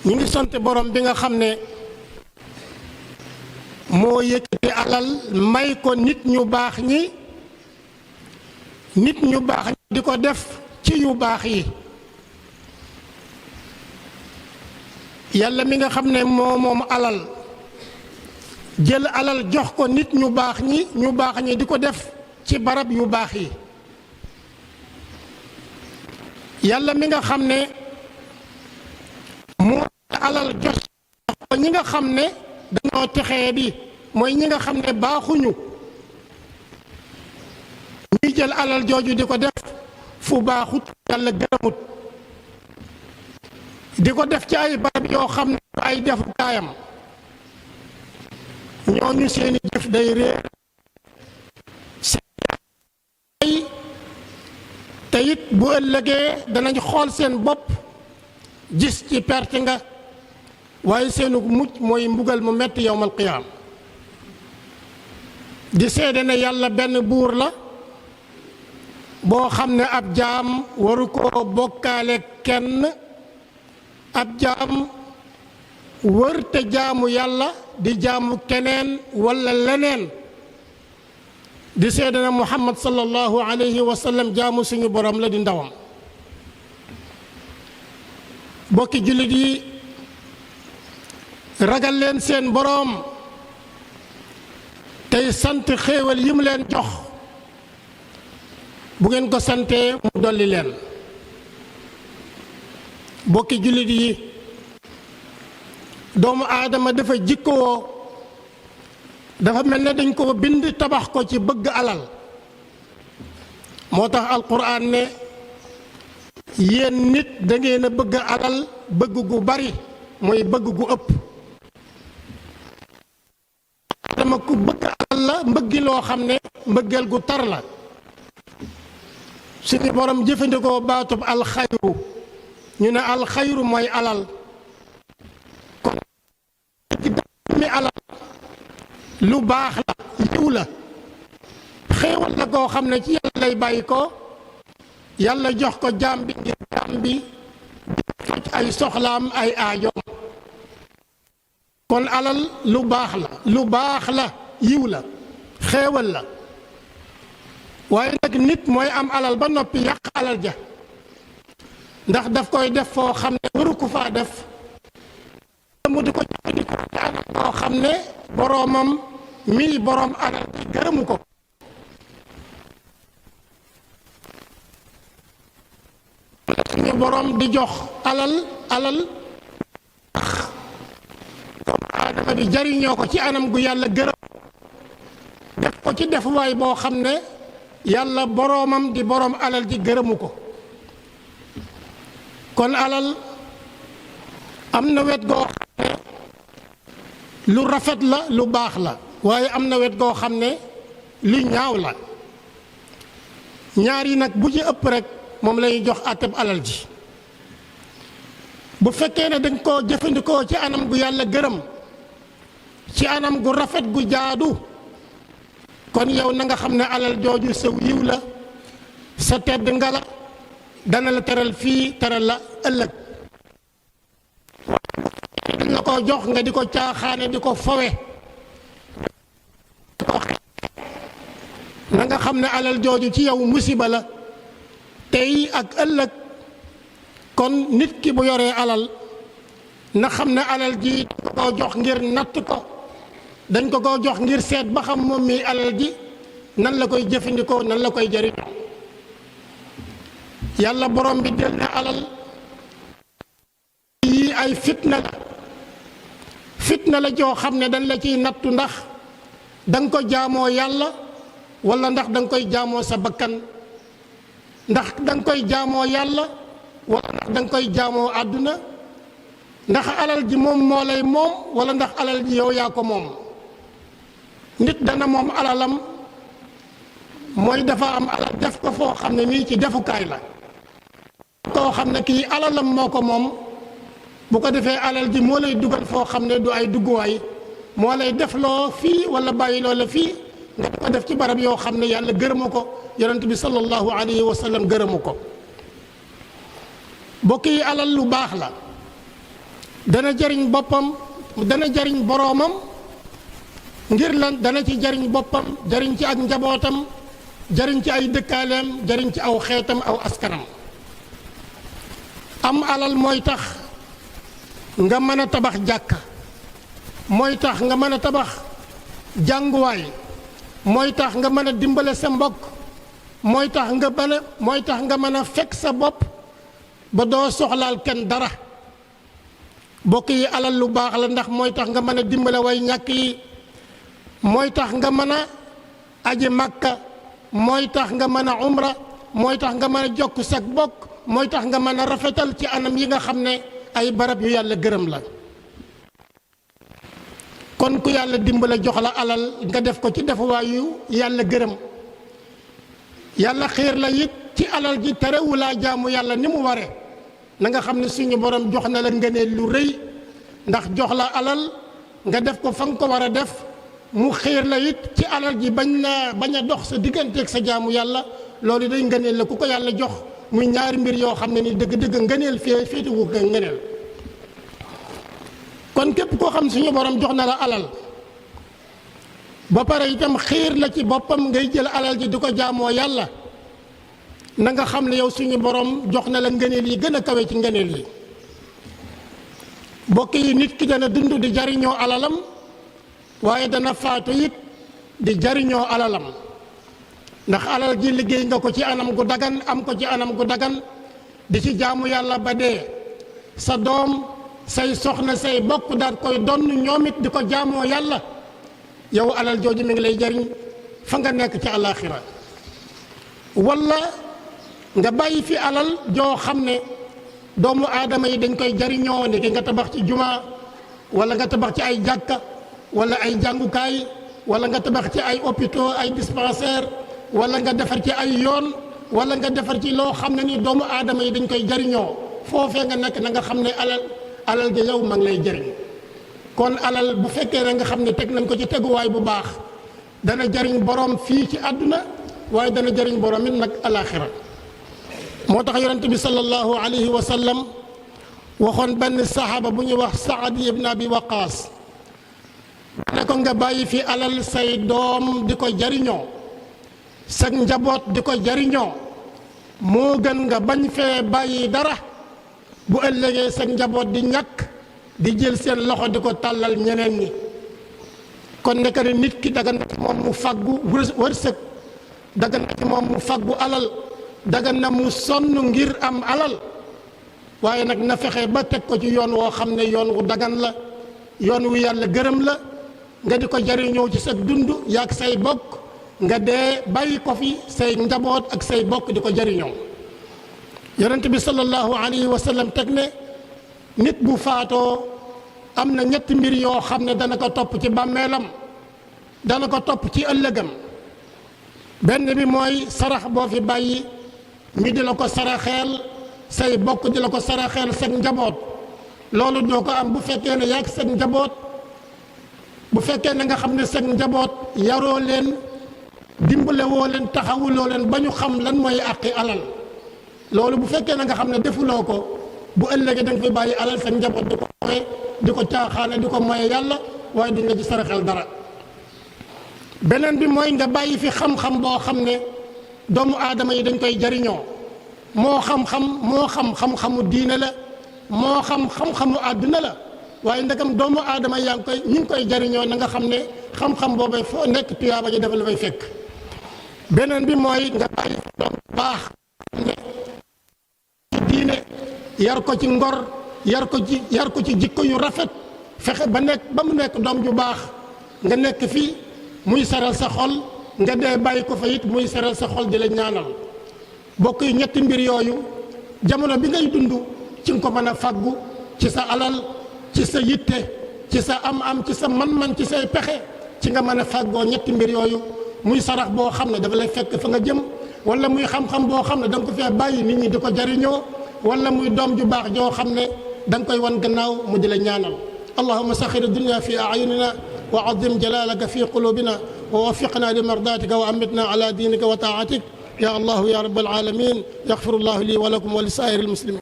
ñu ngi sant borom bi nga xam ne moo yëkkati alal may ko nit ñu baax ñi di ko def ci yu baax yi. yàlla mi nga xam ne moom alal jël alal jox ko nit ñu baax ñi di ko def ci barab yu baax yi. yàlla mi nga xam ne moo alal jox ko ñi nga xam ne dañoo texee di mooy ñi nga xam ne baaxuñu, ñuy jël alal jooju di ko def fu baaxut yàlla gërëmut, di ko def ci ay barab yoo xam ne ay defukaayam, ñooñu seeni jëf day réer te it bu ëllëgee danañ xool seen bopp gis ci perte nga, waaye seenu mucc mooy mbugal mu metti yowmal qiyaam. di seede ne yàlla benn buur la boo xam ne ab jaam waru koo bokkaale kenn, ab jaam wër te jaamu yàlla di jaamu keneen walla leneen. di seede ne muhammad sallallahu alayhi wa sallam jaamu suñu borom la di ndawam. bokki jullit yi, ragal leen seen boroom tey sant xéewal yi mu leen jox. bu ngeen ko santee mu dolli leen. bokki jullit yi, doomu aadama dafa jikkoo, dafa mel ne dañ ko bind tabax ko ci bëgg alal. moo tax alquran ne yéen nit da ngeen a bëgg alal bëgg gu bari, mooy bëgg gu ëpp. dama ku bëgg alal la mbëggi loo xam ne mbëggeel gu tar la. suñu borom jëfandikoo baatub alxayru, ñu ne alxayru mooy alal. kon mi alal lu baax la, yiw la, xéewal la koo xam ne ci yàlla lay bàyyi ko. yàlla jox ko jaam bi ngir jaam bi di faj ay soxlaam ay aajoom. kon alal lu baax la yiw la, xéewal la. waaye nag nit mooy am alal ba noppi yàq alal ja, ndax daf koy def foo xam ne waru ko faa def, mu di ko jëfandikoo ci anam boo xam ne boroomam mii boroom alal bi gërëmu ko. suñu boroom di jox alal ndax doomu aadama bi jariñoo ko ci anam gu yàlla gërëm, def ko ci defuwaay boo xam ne yàlla boroomam di boroom alal ji gërëmu ko. kon alal am na wet goo xam ne lu rafet la, lu baax la, waaye am na wet goo xam ne lu ñaaw la. ñaar yi nag bu ci ëpp rek moom lañuy jox àtteb alal ji. bu fekkee ne dañ koo jëfandikoo ci anam gu yàlla gërëm, ci anam gu rafet gu jaadu, kon yow na nga xam ne alal jooju sa yiw la, sa tedd nga la, dana la teral fii teral la ëllëg. dañ la ko jox nga di ko caaxaane di ko fowe, na nga xam ne alal jooju ci yow musiba la tey ak ëllëg. kon nit ki bu yoree alal na xam ne alal ji dañ ko jox ngir natt ko, dañ ko jox ngir seet ba xam moom mi alal ji nan la koy jëfandikoo, nan la koy jariñoo. yàlla borom bi del ne alal yi ay fitna la joo xam ne dañ la ciy nattu ndax danga ko jaamoo yàlla wala ndax danga koy jaamoo sa bakkan, ndax danga koy jaamoo yàlla wala ndax danga koy jaamoo àdduna, ndax alal ji moom moo lay moom wala ndax alal ji yow yaa ko moom. nit dana moom alalam mooy dafa am alal def ko foo xam ne nii ci defukaay la, koo xam ne kii alalam moo ko moom. bu ko defee alal ji moo lay dugal foo xam ne du ay dugguwaay, moo lay def loo fii wala bàyyi loo la fii, nga ko def ci barab yoo xam ne yàlla gërëmu ko, yonent bi sallallahu alayhi wa sallam gërëmu ko. bokk yi alal lu baax la, dana jariñ boppam dana jariñ boroomam ngir lan dana ci jariñ boppam jariñ ci ak njabootam jariñ ci ay dëkkaaleem jariñ ci aw xeetam aw askanam. am alal mooy tax nga mën a tabax jàkka, mooy tax nga mën a tabax jànguwaay, mooy tax nga mën a dimbale sa mbokk, mooy tax nga mën a fekk sa bopp ba doo soxlaal kenn dara. bokk yi alal lu baax la ndax mooy tax nga mën a dimbale way ñàkk yi, mooy tax nga mën a aji Makka, mooy tax nga mën a umra, mooy tax nga mën a jokk sag bokk, mooy tax nga mën a rafetal ci anam yi nga xam ne ay barab yu yàlla gërëm la. kon ku yàlla dimbale jox la alal nga def ko ci defuwaayu yàlla gërëm, yàlla xiir la it ci alal ji terewulaa jaamu yàlla ni mu ware, na nga xam ne suñu borom jox na la ngëneel lu rëy ndax jox la alal nga def ko fa nga ko war a def, mu xiir la it ci alal ji bañ a dox sa digganteeg sa jaamu yàlla. loolu day ngëneel la ku ko yàlla jox muy ñaari mbir yoo xam ne ni dëgg-dëgg ngëneel féetewu ko ngëneel. kon képp koo xam suñu borom jox na la alal ba pare itam xiir la ci boppam ngay jël alal ji di ko jaamoo yàlla, na nga xam ne yow suñu borom jox na la ngëneel yi gën a kawe ci ngëneel yi. bokk yi nit ki dana dund di jariñoo alalam waaye dana faatu it di jariñoo alalam, ndax alal ji liggéey nga ko ci anam gu dagan am ko ci anam gu dagan di ci jaamu yàlla ba dee, sa doom say soxna say bokk daal koy donn ñoom it di ko jaamoo yàlla, yow alal jooju mi ngi lay jariñ fa nga nekk ci àllaaxira. walla nga bàyyi fi alal joo xam ne doomu aadama yi dañ koy jariñoo, ni ki nga tabax ci jumaa wala nga tabax ci ay jàkka wala ay jàngukaay wala nga tabax ci ay hôpitaux ay dispensaire wala nga defar ci ay yoon wala nga defar ci loo xam ne ni doomu aadama yi dañ koy jariñoo. foofee nga nekk na nga xam ne alal gi yow ma ngi lay jariñ. kon alal bu fekkee ne nga xam ne teg nañ ko ci teguwaay bu baax dana jariñ borom fii ci àdduna waaye dana jariñ borom it nag alaaxira. moo tax yonent bi sallallahu alayhi wa sallam waxoon benn saxaaba bu ñuy wax Saad ibn Abi Waqaas ne ko nga bàyyi fi alal say doom di ko jariñoo, sag njaboot di ko jariñoo, moo gën nga bañ fee bàyyi dara bu ëllëgee sag njaboot di ñàkk di jël seen loxo di ko tàllal ñeneen ñi. kon nekk ne nit ki dagan na ci moom mu faggu wërsëg, dagan na ci moom mu faggu alal, dagan na mu sonn ngir am alal, waaye nag na fexe ba teg ko ci yoon woo xam ne yoon wu dagan la, yoon wu yàlla gërëm la, nga di ko jariñoo ci sa dund yaag say bokk, nga dee bàyyi ko fi say njaboot ak say bokk di ko jariñoo. yonent bi sallallahu alayhi wa sallam teg ne nit bu faatoo am na ñetti mbir yoo xam ne dana ko topp ci bàmmeelam, dana ko topp ci ëllëgam. benn bi mooy sarax boo fi bàyyi ñu di la ko saraxeel, say bokk di la ko saraxeel seen njaboot, loolu doo ko am bu fekkee ne yaag seen njaboot, bu fekkee ne nga xam ne seen njaboot yaroo leen, dimbale woo leen, taxawuloo leen ba ñu xam lan mooy àqi alal. loolu bu fekkee ne nga xam ne defuloo ko, bu ëllëgee da nga fi bàyyi alal seen njaboot di ko moye, di ko caaxaane, di ko moye yàlla, waaye duñ la ci saraxeel dara. beneen bi mooy nga bàyyi fi xam-xam boo xam ne doomu aadama yi dañ koy jariñoo, moo xam xam-xamu diine la, moo xam-xamu àdduna la, waaye ndegam doomu aadama yaa ngi koy ñu ngi koy jariñoo, na nga xam ne xam-xam boobay foo nekk tuyaaba ji dafa la fay fekk. beneen bi mooy nga bàyyi fi doom baax ne ci diine, yar ko ci ngor, yar ko ci jikko yu rafet, fexe ba mu nekk doom ju baax, nga nekk fii muy saral sa xol, nga dee bàyyi ko fa it muy saral sa xol di la ñaanal. bokk yi ñetti mbir yooyu jamono bi ngay dund ci nga ko mën a faggu ci sa alal, ci sa yitte, ci sa am-am, ci sa man-man, ci say pexe, ci nga mën a faggoo ñetti mbir yooyu. muy sarax boo xam ne dafa lay fekk fa nga jëm, wala muy xam-xam boo xam ne da nga ko fee bàyyi nit ñi di ko jariñoo, wala muy doom ju baax joo xam ne da nga koy wan gannaaw mu di la ñaanal. allahumma saxir dunya fi ayunina wa azim jalalaka fi qulubina wa waffiqna li mardatika wa amitna ala dinika wa taatik ya allahu ya rabbal alamin. yaxfirullahu li wa lakum wa li saa'iril muslimin.